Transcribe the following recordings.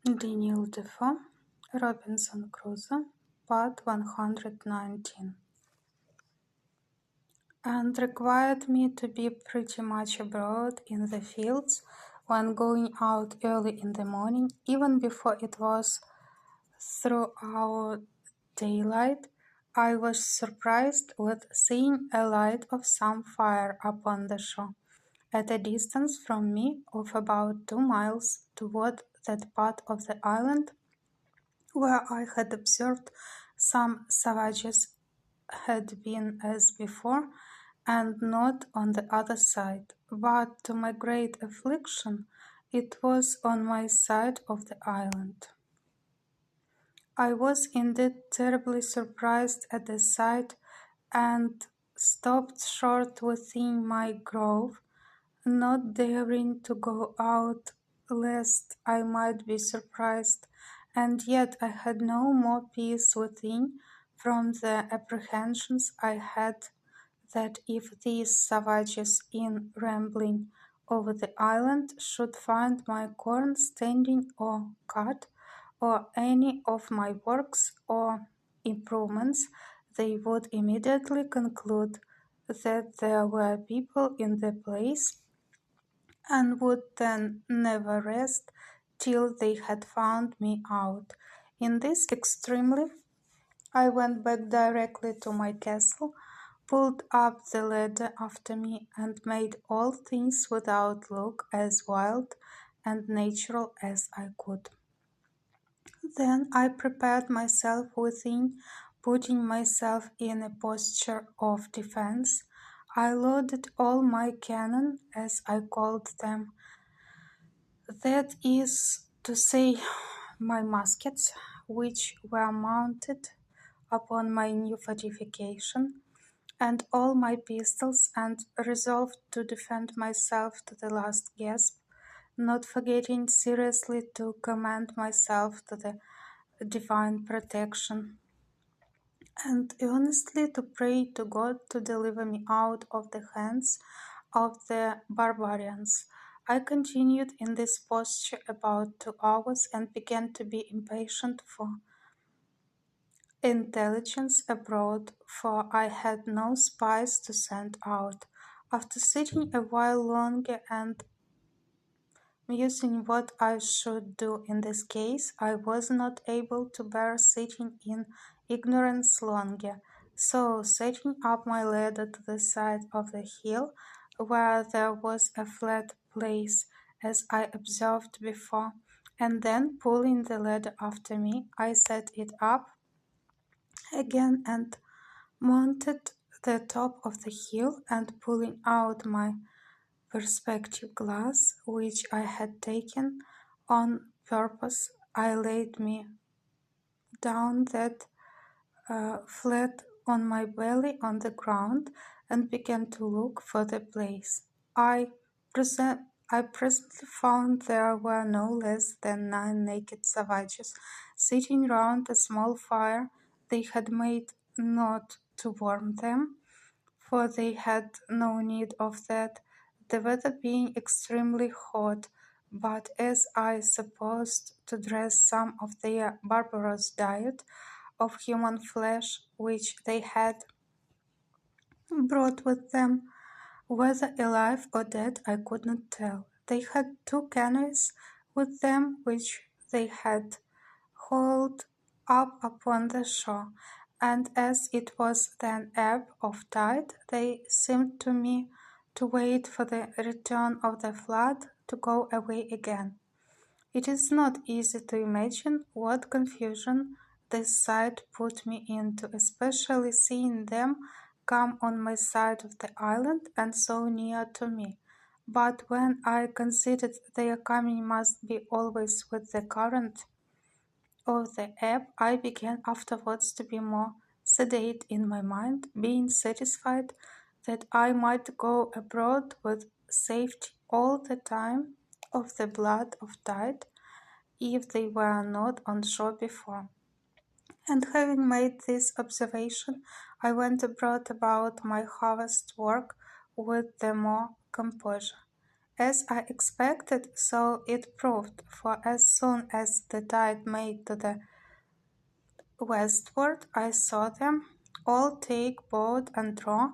Defoe, Robinson Crusoe, Part 119, and required me to be pretty much abroad in the fields when going out early in the morning, even before it was throughout daylight. I was surprised with seeing a light of some fire upon the shore, at a distance from me of about 2 miles, toward that part of the island where I had observed some savages had been as before, and not on the other side, but to my great affliction it was on my side of the island. I was indeed terribly surprised at the sight, and stopped short within my grove, not daring to go out lest I might be surprised, and yet I had no more peace within from the apprehensions I had that if these savages in rambling over the island should find my corn standing or cut, or any of my works or improvements, they would immediately conclude that there were people in the place, and would then never rest till they had found me out. In this extremely, I went back directly to my castle, pulled up the ladder after me, and made all things without look as wild and natural as I could. Then I prepared myself within, putting myself in a posture of defence. I loaded all my cannon, as I called them, that is to say, my muskets, which were mounted upon my new fortification, and all my pistols, and resolved to defend myself to the last gasp, not forgetting seriously to commend myself to the divine protection, and earnestly to pray to God to deliver me out of the hands of the barbarians. I continued in this posture about 2 hours, and began to be impatient for intelligence abroad, for I had no spies to send out. After sitting a while longer and musing what I should do in this case, I was not able to bear sitting in ignorance longer. So, setting up my ladder to the side of the hill, where there was a flat place, as I observed before, and then pulling the ladder after me, I set it up again and mounted the top of the hill, and pulling out my perspective glass, which I had taken on purpose, I laid me down that flat on my belly on the ground, and began to look for the place. I, I presently found there were no less than 9 naked savages sitting round a small fire they had made, not to warm them, for they had no need of that, the weather being extremely hot, but, as I supposed, to dress some of their barbarous diet of human flesh which they had brought with them, whether alive or dead I could not tell. They had 2 canoes with them which they had hauled up upon the shore, and as it was then ebb of tide, they seemed to me to wait for the return of the flood to go away again. It is not easy to imagine what confusion this sight put me into, especially seeing them come on my side of the island and so near to me. But when I considered their coming must be always with the current of the ebb, I began afterwards to be more sedate in my mind, being satisfied that I might go abroad with safety all the time of the blood of tide, if they were not on shore before. And having made this observation, I went abroad about my harvest work with the more composure. As I expected, so it proved, for as soon as the tide made to the westward, I saw them all take boat and draw,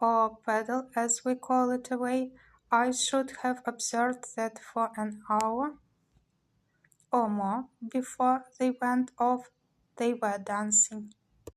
or paddle as we call it away. I should have observed that for an hour or more before they went off they were dancing.